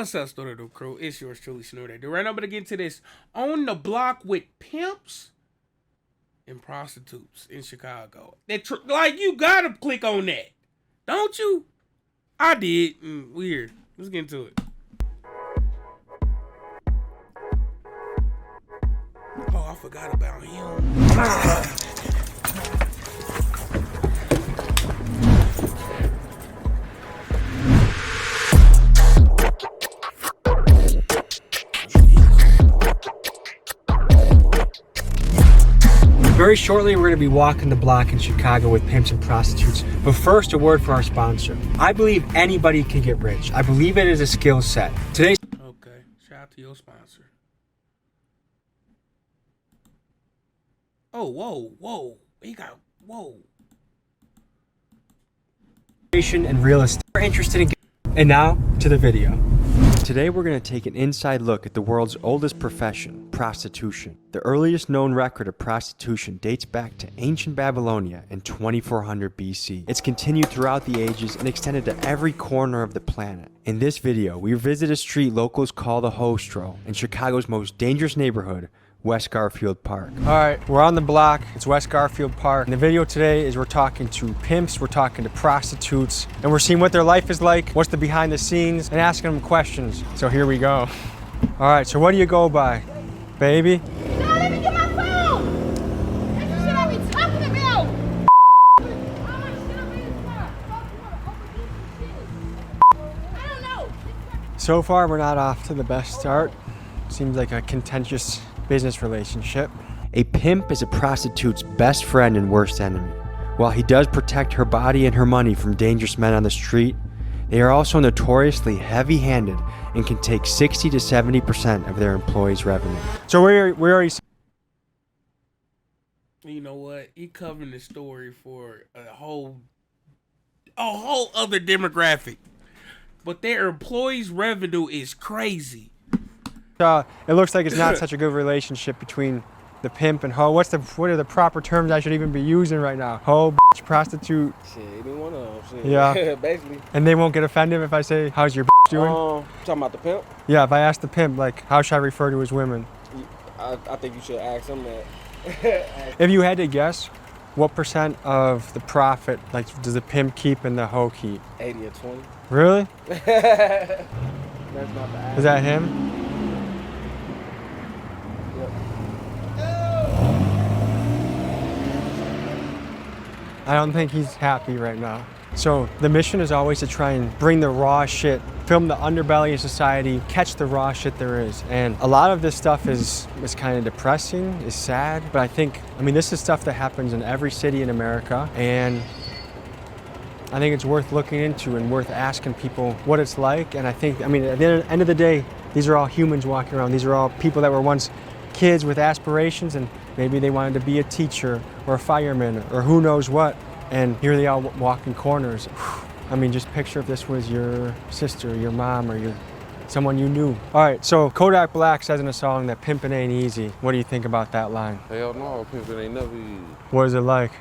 What's up, Story the Crew? It's yours truly, Snooty. Right now, I'm gonna get into this on the block with pimps and prostitutes in Chicago. Like, you gotta click on that, don't you? I did. Weird. Let's get into it. Oh, I forgot about him. Very shortly, we're going to be walking the block in Chicago with pimps and prostitutes. But first, a word for our sponsor. I believe anybody can get rich. I believe it is a skill set. Today's Okay, shout out to your sponsor. Oh, whoa. He got, whoa. and real estate. We're interested in. And now to the video. Today we're going to take an inside look at the world's oldest profession, prostitution. The earliest known record of prostitution dates back to ancient Babylonia in 2400 BC. It's continued throughout the ages and extended to every corner of the planet. In this video, we visit a street locals call the Hostro in Chicago's most dangerous neighborhood, West Garfield Park. All right, we're on the block. It's West Garfield Park. And the video today is we're talking to pimps, we're talking to prostitutes, and we're seeing what their life is like, what's the behind the scenes, and asking them questions. So here we go. All right, so what do you go by? Baby? No, let me get my phone! That's the shit I be talking about! I don't know. So far, we're not off to the best start. Seems like a contentious business relationship. A pimp is a prostitute's best friend and worst enemy. While he does protect her body and her money from dangerous men on the street, they are also notoriously heavy-handed and can take 60 to 70% of their employees' revenue. So we already. You know what? He covering the story for a whole other demographic, but their employees' revenue is crazy. It looks like it's not such a good relationship between the pimp and hoe. What are the proper terms I should even be using right now? Hoe, bitch, prostitute. Shit, any one of them. Shit. Yeah. Basically. And they won't get offended if I say, how's your bitch doing? Talking about the pimp? Yeah, if I ask the pimp, like, how should I refer to his women? I think you should ask him that. If you had to guess, what percent of the profit, like, does the pimp keep and the hoe keep? 80 or 20. Really? That's not the ask. Is that him? I don't think he's happy right now. So the mission is always to try and bring the raw shit, film the underbelly of society, catch the raw shit there is. And a lot of this stuff is kind of depressing, is sad, but I mean, this is stuff that happens in every city in America, and I think it's worth looking into and worth asking people what it's like. And I mean, at the end of the day, these are all humans walking around. These are all people that were once kids with aspirations, and maybe they wanted to be a teacher or a fireman or who knows what, and here they are walking corners. I mean, just picture if this was your sister, your mom, or someone you knew. All right, so Kodak Black says in a song that pimping ain't easy. What do you think about that line? Hell no, pimping ain't never easy. What is it like?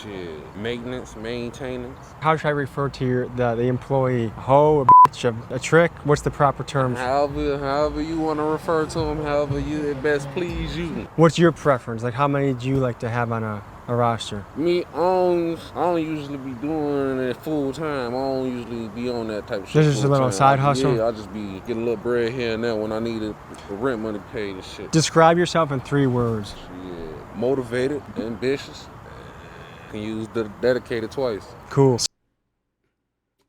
Shit, maintenance, maintaining. How should I refer to the employee? Hoe, a bitch, a trick? What's the proper term? However you want to refer to them, however it best please you. What's your preference? Like, how many do you like to have on a roster? Me, I don't usually be doing it full time. I don't usually be on that type of shit. This is just a little side hustle? Yeah, I just be getting a little bread here and there when I need the rent money paid and shit. Describe yourself in 3 words. Shit, motivated, ambitious. Can use the dedicated twice. Cool.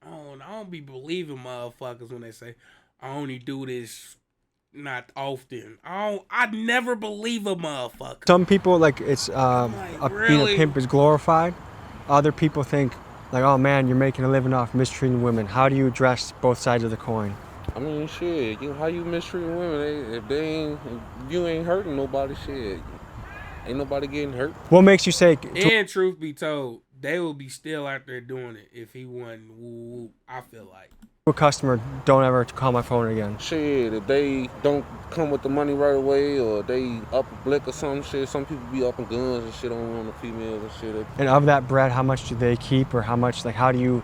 I don't be believing motherfuckers when they say I only do this not often. I never believe a motherfucker. Some people, like, it's really? being a pimp is glorified. Other people think, like, oh man, you're making a living off mistreating women. How do you address both sides of the coin? I mean, shit, how you mistreating women? If you ain't hurting nobody, shit. Ain't nobody getting hurt. What makes you say? And truth be told, they will be still out there doing it if he wasn't woo. I feel like. A customer, don't ever call my phone again. Shit, if they don't come with the money right away or they up a blick or some shit, some people be up in guns and shit on the females and shit. And of that bread, how much do they keep, or how much? Like, how do you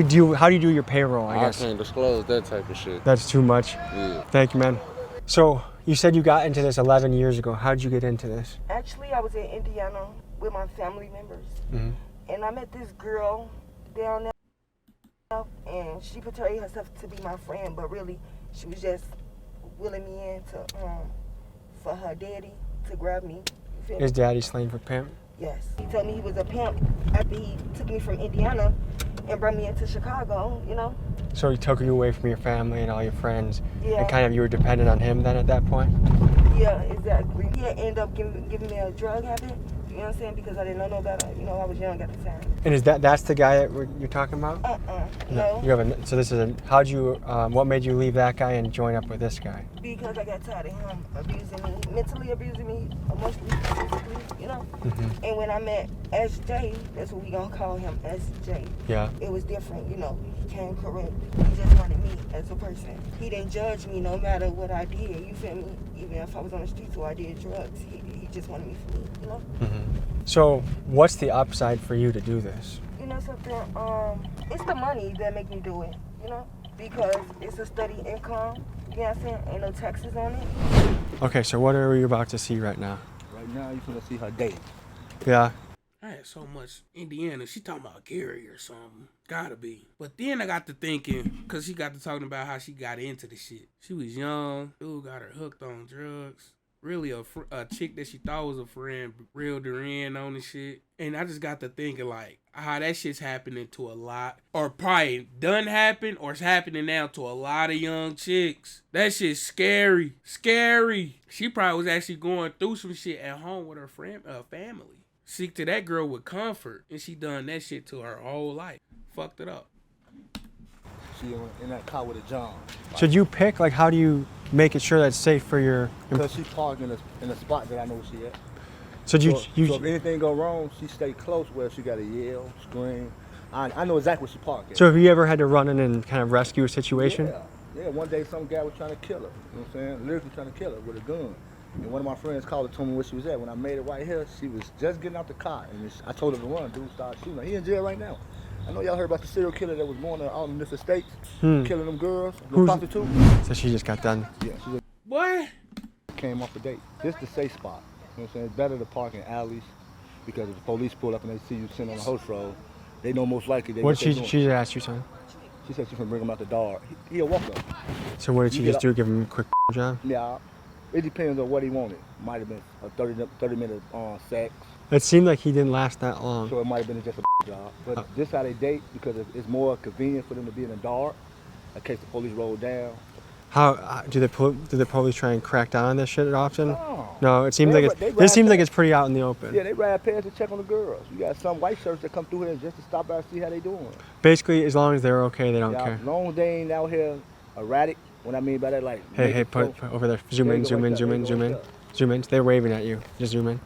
do your payroll? I guess. Can't disclose that type of shit. That's too much. Yeah. Thank you, man. So you said you got into this 11 years ago. How did you get into this? Actually, I was in Indiana with my family members, and I met this girl down there. And she portrayed herself to be my friend, but really, she was just willing me in to, for her daddy to grab me. You feel Is me? daddy slang for pimp? Yes. He told me he was a pimp after he took me from Indiana and brought me into Chicago, you know? So he took you away from your family and all your friends, Yeah. and kind of you were dependent on him then at that point? Yeah, exactly. He had ended up giving me a drug habit, you know what I'm saying? Because I didn't know no better. You know, I was young at the time. And that's the guy that you're talking about? No. You have so this is how'd you, what made you leave that guy and join up with this guy? Because I got tired of him abusing me, mentally abusing me, emotionally, physically, you know? And when I met SJ, that's what we gonna call him, SJ. Yeah. It was different, you know. He came correct. He just wanted me as a person. He didn't judge me no matter what I did, you feel me? Even if I was on the streets or I did drugs, he just wanted me for me, you know? So what's the upside for you to do this? You know something, it's the money that make me do it, you know? Because it's a steady income, you know what I'm saying? Ain't no taxes on it. Okay, so what are we about to see right now? Right now, you finna see her date. Yeah. I had so much Indiana. She talking about Gary or something. Gotta be. But then I got to thinking, because she got to talking about how she got into the shit. She was young. Dude got her hooked on drugs. Really a chick that she thought was a friend reeled her in on the shit. And I just got to thinking, like, how that shit's happening to a lot. Or probably done happen or it's happening now to a lot of young chicks. That shit's scary. Scary. She probably was actually going through some shit at home with her family. Seek to that girl with comfort, and she done that shit to her whole life. Fucked it up. She in that car with a John. Should you pick, like, how do you make it sure that's safe for your... Because she parked in a spot that I know she at. So So if anything go wrong, she stay close where she got to yell, scream. I know exactly where she parked at. So have you ever had to run in and kind of rescue a situation? Yeah, one day some guy was trying to kill her. You know what I'm saying? Literally trying to kill her with a gun. And one of my friends called and told me where she was at. When I made it right here, she was just getting out the car. And I told her to run. Dude started shooting her. He in jail right now. I know y'all heard about the serial killer that was born out in this estate, killing them girls, the prostitutes. So she just got done. Yeah, she just What? came off the date. This the safe spot. You know what I'm saying? It's better to park in alleys because if the police pull up and they see you sitting on the host road, they know most likely they What did she asked you, son? She said she's gonna bring him out the door. He'll walk up. So what did she just do? Give him a quick job? Yeah, it depends on what he wanted. Might have been a 30-minute sex. It seemed like he didn't last that long. So it might have been just a job. But this how they date because it's more convenient for them to be in the dark in case the police roll down. How do the police try and crack down on this shit often? No. No, it seems this seems like it's pretty out in the open. Yeah, they ride past to check on the girls. You got some white shirts that come through here just to stop by and see how they doing. Basically, as long as they're okay, they don't care. As long as they ain't out here erratic. What I mean by that, like Hey, put over there. Zoom in. They're waving at you. Just zoom in.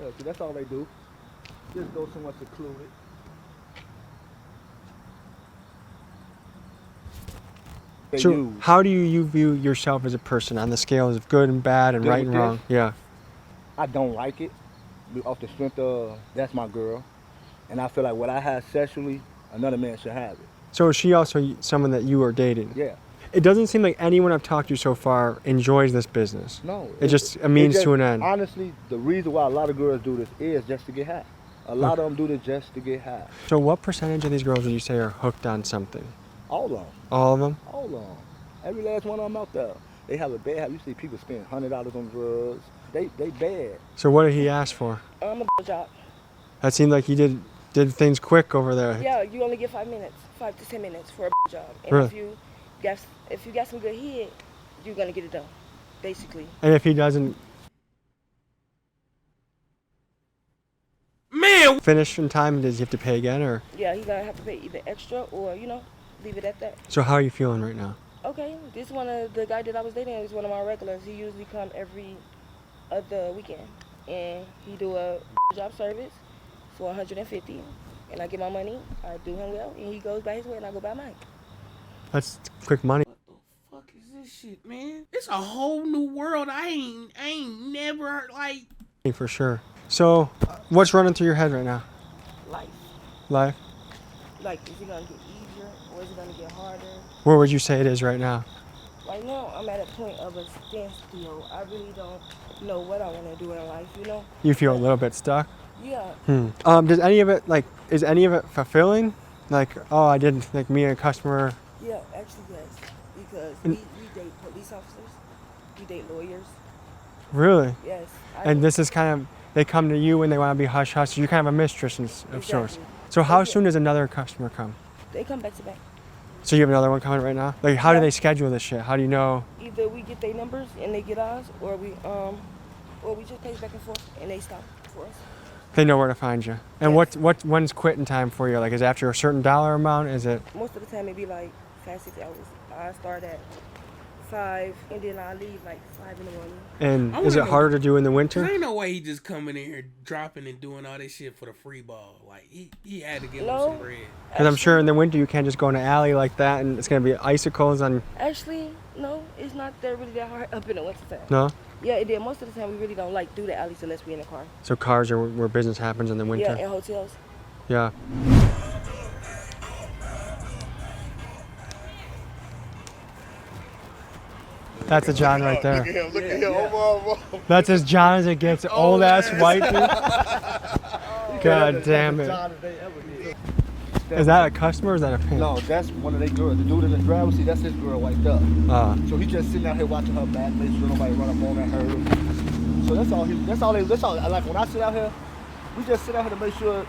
Yeah, see, that's all they do. Just go somewhere secluded. So how do you view yourself as a person on the scales of good and bad and right and wrong? Yeah. I don't like it off the strength of that's my girl. And I feel like what I have sexually, another man should have it. So is she also someone that you are dating? Yeah. It doesn't seem like anyone I've talked to so far enjoys this business. No. It's just a means to an end. Honestly, the reason why a lot of girls do this is just to get high. A lot of them do this just to get high. So what percentage of these girls would you say are hooked on something? All of them. All of them? All of them. Every last one of them out there. They have a bad habit. You see people spend $100 on drugs. They bad. So what did he ask for? A job. That seemed like he did things quick over there. Yeah, you only get 5 minutes, 5 to 10 minutes for a job. And Really? if you got some good head, you're gonna get it done, basically. And if he doesn't finish in time, does he have to pay again, or? Yeah, he's gonna have to pay either extra or leave it at that. So how are you feeling right now? Okay, this one of the guy that I was dating is one of my regulars. He usually come every other weekend, and he do a job service for $150, and I get my money. I do him well, and he goes by his way, and I go by mine. That's quick money. What the fuck is this shit, man? It's a whole new world. I ain't never like. For sure. So, what's running through your head right now? Life. Life? Like, is it gonna get easier or is it gonna get harder? Where would you say it is right now? Right now, I'm at a point of a standstill. I really don't know what I want to do in life, you know? You feel a little bit stuck? Yeah. Does any of it, like, is any of it fulfilling? Like, oh, I did, like, me and a customer. Yeah, actually, yes. Because we date police officers, we date lawyers. Really? Yes. And this is kind of, they come to you when they want to be hush-hush. You're kind of a mistress of sorts. So how soon does another customer come? They come back to back. So you have another one coming right now? Like, how do they schedule this shit? How do you know? Either we get their numbers and they get ours, or we just pay back and forth and they stop for us. They know where to find you. And Yes. when's quitting time for you? Like, is it after a certain dollar amount? Is it? Most of the time it be like 5-6 hours. I start at 5 and then I leave like 5 in the morning. And I is it wanna know- harder to do in the There winter? ain't no way he just coming in here dropping and doing all this shit for the free ball. Like he had to give him No. some bread. Because I'm sure in the winter you can't just go in an alley like that and it's going to be icicles on. Actually, no, it's not that really that hard up in the winter time. No? Yeah, it did. Most of the time we really don't like do the alleys unless we in the car. So cars are where business happens in the winter? Yeah, in hotels. Yeah. That's a John right there. Look at him. That's as John as it gets. Old ass white dude. God damn it. Is that a customer or is that a pimp? No, that's one of their girls. The dude in the driver's seat, that's his girl wiped up. So he just sitting out here watching her back, making sure nobody run up on her. So that's all. Like when I sit out here, we just sit out here to make sure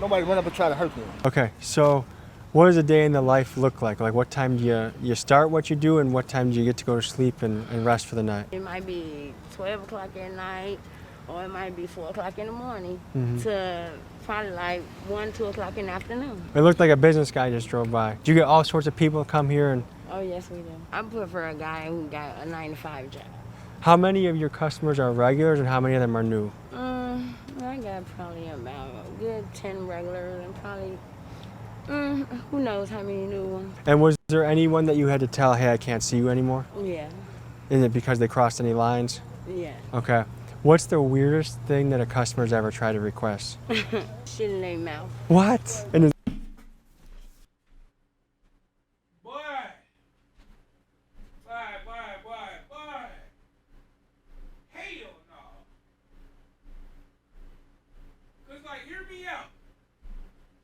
nobody run up and try to hurt him. Okay, so what does a day in the life look like? Like what time do you start what you do and what time do you get to go to sleep and rest for the night? It might be 12 o'clock at night, or it might be 4 o'clock in the morning to probably like 1, 2 o'clock in the afternoon. It looked like a business guy just drove by. Do you get all sorts of people come here and Oh, yes, we do. I prefer a guy who got a 9-to-5 job. how many of your customers are regulars and how many of them are new? I got probably about a good 10 regulars and probably, who knows how many new ones. And was there anyone that you had to tell, hey, I can't see you anymore? Yeah, Is it because they crossed any lines? yeah. Okay. What's the weirdest thing that a customer's ever tried to request? Shit in their mouth. What? And is Boy. Hell no. Cause like, hear me out.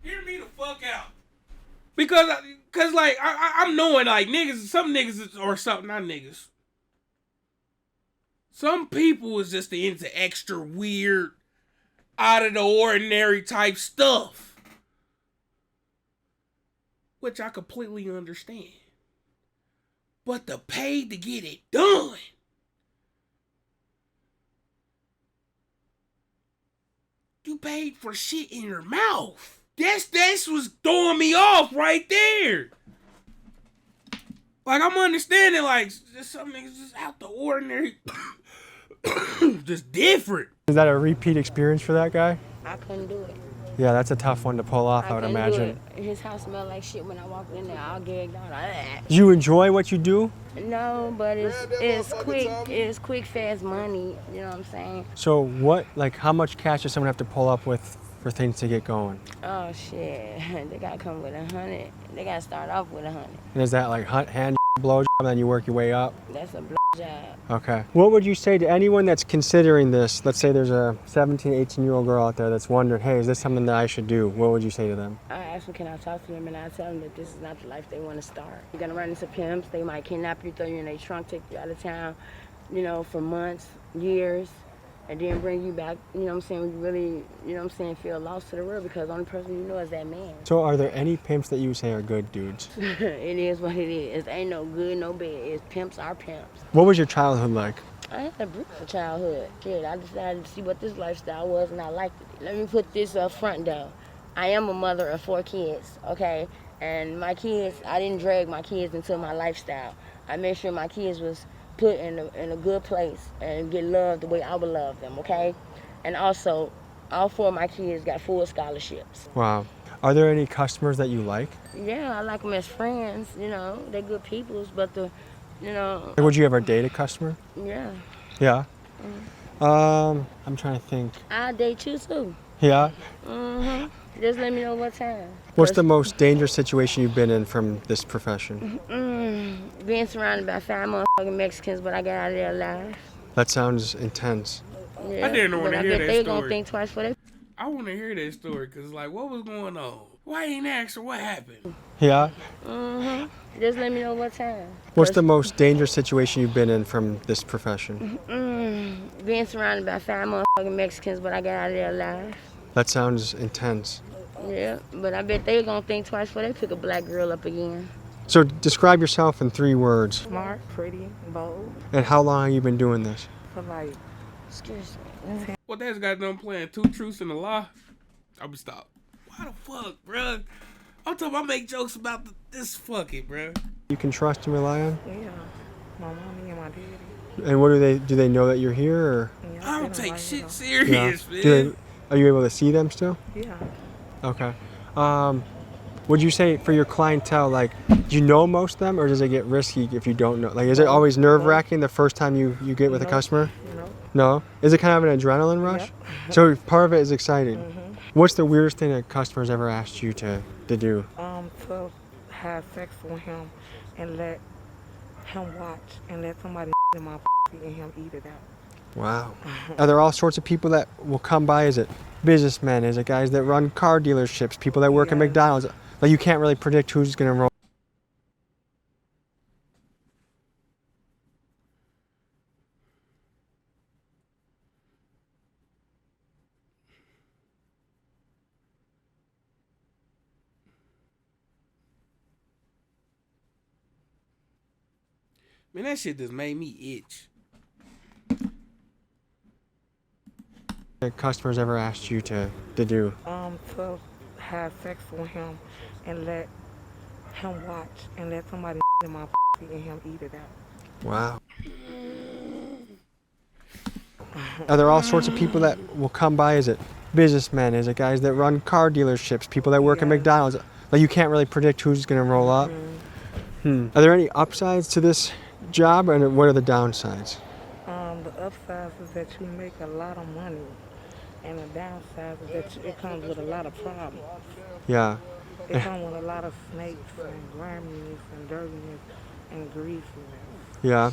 Hear me the fuck out. Because like I'm knowing like niggas, some niggas or something, not niggas. Some people is just into extra weird, out of the ordinary type stuff. Which I completely understand. But the pay to get it done. You paid for shit in your mouth. That's what's throwing me off right there. Like I'm understanding like just some niggas just out the ordinary. Just different. that a repeat experience for that guy? I couldn't do it. Yeah, that's a tough one to pull off, I would couldn't do imagine. it. His house smelled like shit when I walked in there. I gagged out. Do you enjoy what you do? No, but it's quick, fast money. You know what I'm saying? So what, like how much cash does someone have to pull up with for things to get going? Oh shit, they gotta come with 100. They gotta start off with 100. And is that like hand blow job and then you work your way up? That's a blow job. Okay. What would you say to anyone that's considering this? Let's say there's a 17, 18-year-old girl out there that's wondering, hey, is this something that I should do? What would you say to them? I ask them, can I talk to them, and I tell them that this is not the life they want to start. You're gonna run into pimps. They might kidnap you, throw you in their trunk, take you out of town, for months, years, and then bring you back. You know what I'm saying? You really, feel lost to the world because the only person you know is that man. So are there any pimps that you say are good dudes? It is what it is. It ain't no good, no bad. It's pimps are pimps. What was your childhood like? I had a beautiful childhood. Shit, I decided to see what this lifestyle was, and I liked it. Let me put this up front, though. I am a mother of 4 kids, okay? And my kids, I didn't drag my kids into my lifestyle. I made sure my kids was put in a good place and get loved the way I would love them, okay? And also, all 4 of my kids got full scholarships. Wow. Are there any customers that you like? Yeah, I like them as friends, you know. They're good peoples, but Would you ever date a customer? yeah. Yeah. I'm trying to think. I'll date you too. Yeah. Just let me know what time. What's the most dangerous situation you've been in from this profession? Being surrounded by 5 motherfucking Mexicans, but I got out of there alive. That sounds intense. Yeah, I didn't want to hear that they story. gonna think twice for they. I want to hear that story because, like, what was going on? Why ain't asked her what happened? Yeah. Just let me know what time. What's the most dangerous situation you've been in from this profession? Being surrounded by 5 motherfucking Mexicans, but I got out of there alive. That sounds intense. Yeah, but I bet they gonna think twice before they pick a black girl up again. So describe yourself in 3 words. Smart, pretty, bold. And how long have you been doing this? For like, Excuse me. What that's got them playing 2 truths and a lie? I'll be stopped. Why the fuck, bruh? I'm talking about make jokes about this fucking, bruh. You can trust and rely on? yeah, my mommy and my daddy. And what do they know that you're here or? Yeah, I don't they take like shit it. serious, man. Are you able to see them still? Yeah. Okay. Would you say for your clientele, like, do you know most of them, or does it get risky if you don't know? Like, is it always nerve-wracking the first time you get with a customer? No. No? Is it kind of an adrenaline rush? So part of it is exciting. What's the weirdest thing that customers ever asked you to do? To have sex with him and let him watch and let somebody in my and him eat it out. Wow. Are there all sorts of people that will come by? Is it businessmen? Is it guys that run car dealerships? People that work at McDonald's? Like, you can't really predict who's going to roll. Man, that shit just made me itch. That customers ever asked you to do? To have sex with him and let him watch and let somebody in my and him eat it out. Wow. Are there all sorts of people that will come by? Is it businessmen? Is it guys that run car dealerships? People that work at McDonald's? Like, you can't really predict who's going to roll up. Are there any upsides to this job, and what are the downsides? The upsides is that you make a lot of money, and the downside is that it comes with a lot of problems. Yeah. It comes with a lot of snakes and griminess and dirtiness and greasiness. Yeah.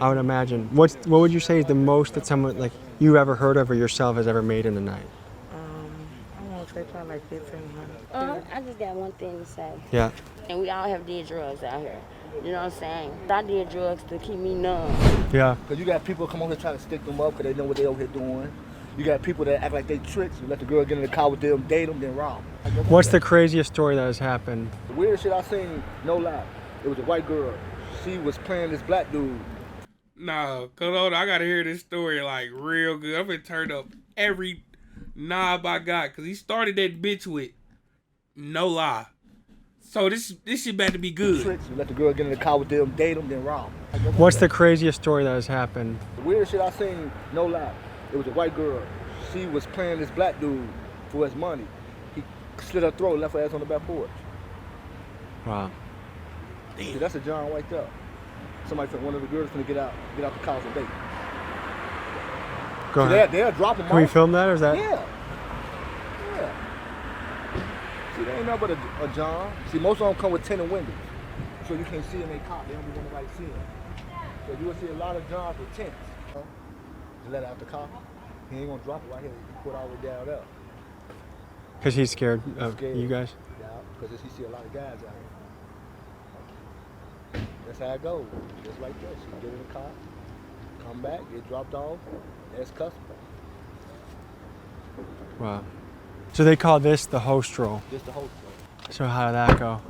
I would imagine. What would you say is the most that someone like you ever heard of or yourself has ever made in a night? I want to say probably like 1,500. I just got one thing to say. Yeah. And we all have did drugs out here. You know what I'm saying? I did drugs to keep me numb. Yeah. Because you got people come over here trying to stick them up because they know what they over here doing. You got people that act like they tricks. You let the girl get in the car with them, date them, then rob them. What's the craziest story that has happened? The weirdest shit I seen, no lie, it was a white girl. She was playing this black dude. Nah, cause hold on, I gotta hear this story like real good. I'm gonna turn up every knob I got, cause he started that bitch with no lie. So this shit about to be good. Tricks. You let the girl get in the car with them, date them, then rob them. What's the craziest story that has happened? The weirdest shit I seen, no lie, it was a white girl. She was playing this black dude for his money. He slit her throat, left her ass on the back porch. Wow. See, that's a John right there. Somebody from one of the girls finna get out the car for bait. Go See, ahead. they'll drop them Can we off. film that, or is that? Yeah. See, they ain't nothing but a John. See, most of them come with tinted windows. So you can't see them in cop. They don't want nobody seeing them. So you will see a lot of Johns with tints. To let out the car. He ain't gonna drop it right here. He put it all the way down there. Because he's scared of you guys? Yeah, because he see a lot of guys out here. That's how it goes. Just like that. She get in the car, come back, get dropped off, that's customer. Wow. So they call this the host role. Just the host role. So how did that go?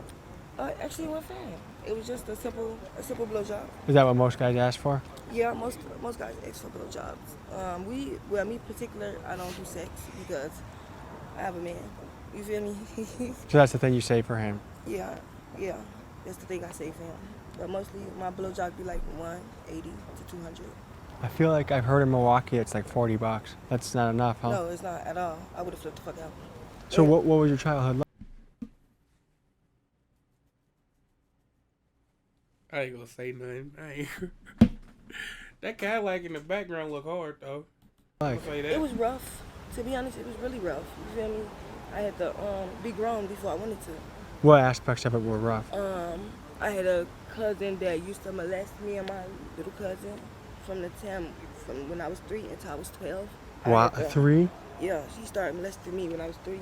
Actually, it went fine. It was just a simple blowjob. Is that what most guys ask for? Yeah, most guys ask for blowjobs. Me particular, I don't do sex because I have a man. You feel me? So that's the thing you say for him? Yeah. That's the thing I say for him. But mostly my blowjob be like 180 to 200. I feel like I've heard in Milwaukee it's like $40. That's not enough, huh? No, it's not at all. I would have flipped the fuck out. So what was your childhood like? I ain't gonna say nothing. I ain't. That Cadillac in the background look hard though. Like, I'll say that. It was rough. To be honest, it was really rough. You feel me? I had to be grown before I wanted to. what aspects of it were rough? I had a cousin that used to molest me and my little cousin from the time from when I was 3 until I was 12. Wow, 3? Yeah, she started molesting me when I was 3.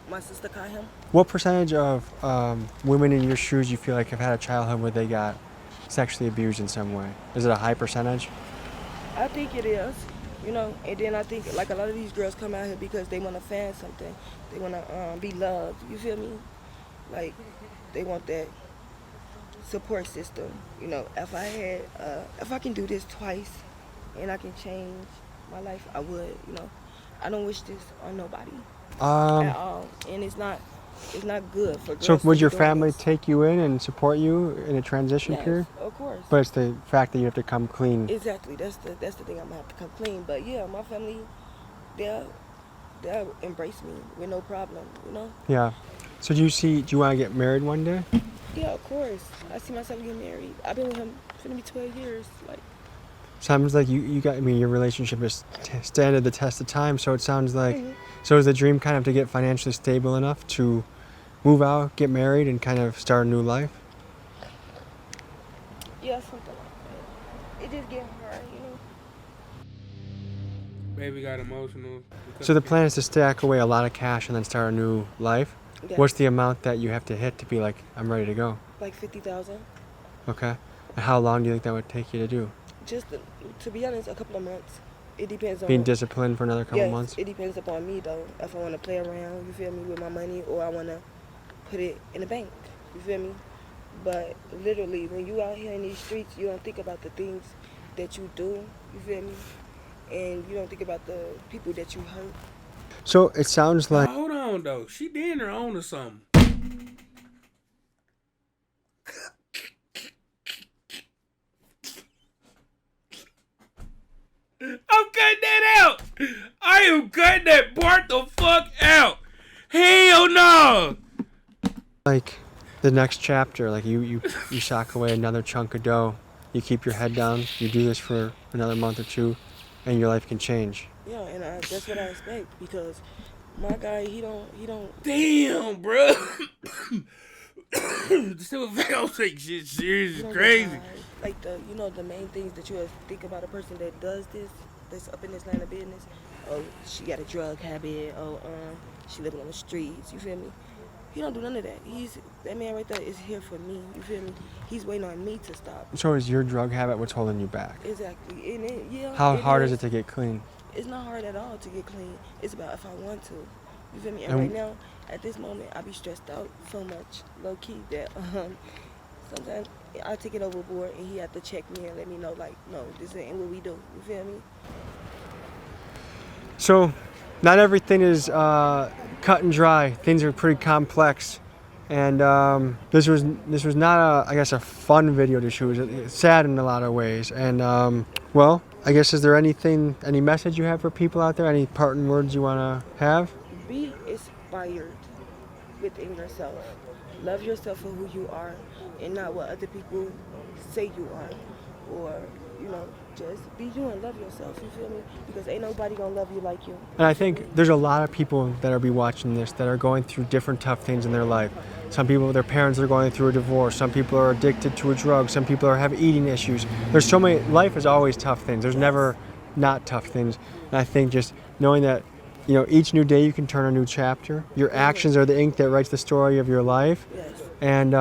My sister caught him. What percentage of women in your shoes you feel like have had a childhood where they got sexually abused in some way? Is it a high percentage? I think it is, you know, and then I think like a lot of these girls come out here because they want to find something. They want to be loved, you feel me? Like, they want that support system. You know, if I can do this twice and I can change my life, I would, you know. I don't wish this on nobody at all, and it's not good for girls. So would to your be doing family this. take you in and support you in a transition Yes, period? of course. But it's the fact that you have to come clean. Exactly. That's the thing. I'm gonna have to come clean. But yeah, my family, they'll embrace me with no problem. You know. Yeah. So do you want to get married one day? Yeah, of course. I see myself getting married. I've been with him for maybe 12 years. Like. Sounds like you got. I mean, your relationship is standed the test of time. So it sounds like. Mm-hmm. So is the dream kind of to get financially stable enough to move out, get married, and kind of start a new life? Yeah, something like that. It just getting hard, you know. Baby got emotional. So the plan is to stack away a lot of cash and then start a new life. Yes. What's the amount that you have to hit to be like, I'm ready to go? Like 50,000. Okay. And how long do you think that would take you to do? Just to be honest, a couple of months. It depends on Being disciplined for another couple yes, months? it depends upon me though. If I want to play around, you feel me, with my money, or I want to put it in the bank, you feel me. But literally, when you out here in these streets, you don't think about the things that you do, you feel me, and you don't think about the people that you hurt. So it sounds like. Now, hold on though. She did her own or something. I'm cutting that out. I am cutting that part the fuck out. Hell no. Like the next chapter, like you sock away another chunk of dough, you keep your head down, you do this for another month or two, and your life can change. Yeah, and that's what I expect because my guy, he don't. Damn, bro. Still, if I don't take shit serious, he it's don't crazy. get tired. Like the main things that you think about a person that does this, that's up in this line of business. Oh, she got a drug habit. Oh, she living on the streets. You feel me? He don't do none of that. That man right there is here for me. You feel me? He's waiting on me to stop. So is your drug habit what's holding you back? Exactly. And yeah. How hard is it to get clean? It's not hard at all to get clean. It's about if I want to. You feel me? And And- right now, at this moment, I be stressed out so much, low key, that sometimes I take it overboard and he have to check me and let me know, like, no, this ain't what we do. You feel me? So, not everything is cut and dry. Things are pretty complex, and this was not a fun video to shoot. It's sad in a lot of ways, and well, I guess is there any message you have for people out there? Any parting words you want to have? Be inspired within yourself. Love yourself for who you are and not what other people say you are. Or, just be you and love yourself, you feel me? Because ain't nobody gonna love you like you. And I think there's a lot of people that will be watching this that are going through different tough things in their life. Some people, their parents are going through a divorce. Some people are addicted to a drug. Some people have eating issues. There's so many, life is always tough things. There's never not tough things. And I think just knowing that, each new day you can turn a new chapter. Your actions are the ink that writes the story of your life. Yes. And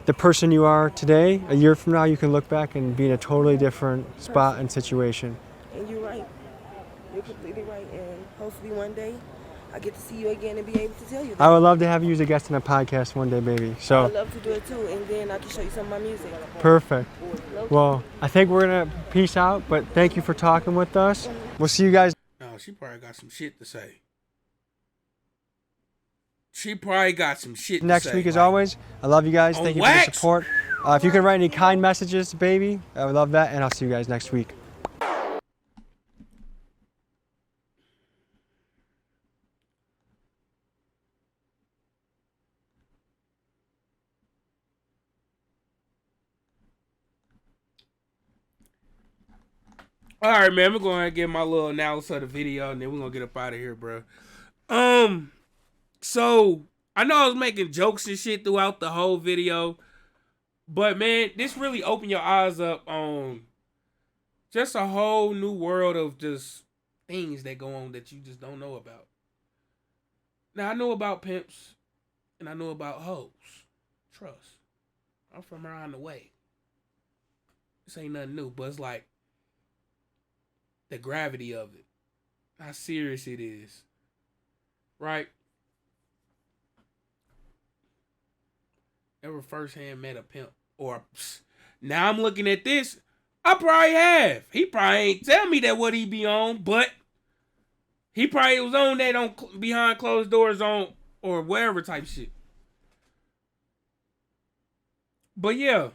the person you are today, a year from now, you can look back and be in a totally different spot and situation. And you're right. You're completely right. And hopefully one day I get to see you again and be able to tell you that. I would love to have you as a guest on a podcast one day, baby. So I'd love to do it too, and then I can show you some of my music. perfect. Well, I think we're gonna peace out, but thank you for talking with us. We'll see you guys. No, she probably got some shit to say. She probably got some shit to Next say. week, as like, always, I love you guys. on Thank you for the wax. support. If you can write any kind messages, baby, I would love that. And I'll see you guys next week. All right, man. I'm going to give my little analysis of the video, and then we're going to get up out of here, bro. So, I know I was making jokes and shit throughout the whole video, but, man, this really opened your eyes up on just a whole new world of just things that go on that you just don't know about. Now, I know about pimps, and I know about hoes. Trust. I'm from around the way. This ain't nothing new, but it's like the gravity of it. How serious it is. Right? Ever firsthand met a pimp? Or now I'm looking at this, I probably have. He probably ain't tell me that what he be on, but he probably was on that on behind closed doors on or whatever type shit. But yeah.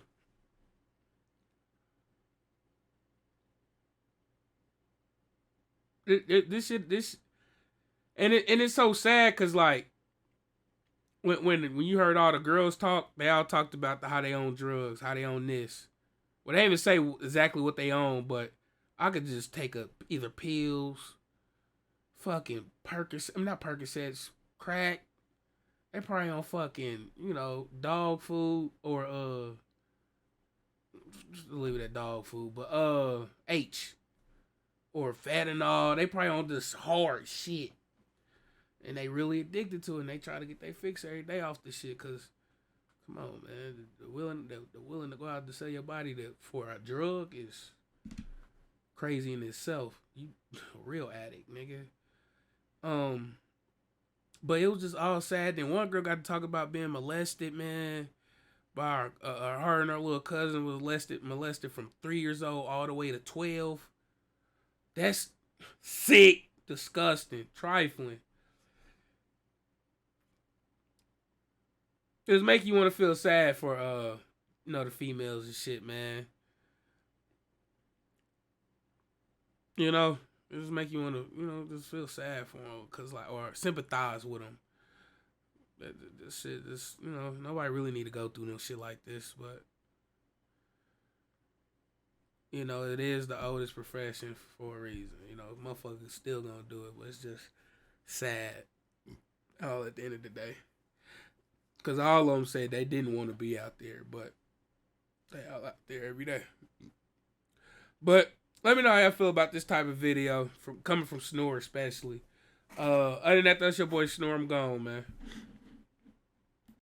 This shit, and it's so sad because like when you heard all the girls talk, they all talked about how they own drugs, how they own this. Well, they didn't even say exactly what they own, but I could just take either pills, fucking not Percocets, crack. They probably on fucking, dog food or just leave it at dog food, but H or fentanyl. They probably on this hard shit, and they really addicted to it. And they try to get their fix every day off the shit. Cause come on, man, the willing to go out to sell your body for a drug is crazy in itself. You a real addict, nigga. But it was just all sad. Then one girl got to talk about being molested, man. By her and her little cousin was molested from 3 years old all the way to 12. That's sick, disgusting, trifling. It just make you want to feel sad for the females and shit, man. It just make you want to, just feel sad for them, or sympathize with them. This shit, nobody really need to go through no shit like this, but, it is the oldest profession for a reason. Motherfuckers still gonna do it, but it's just sad all at the end of the day. Because all of them said they didn't want to be out there, but they all out there every day. But let me know how y'all feel about this type of video, coming from Snore especially. Other than that, that's your boy Snore. I'm gone, man.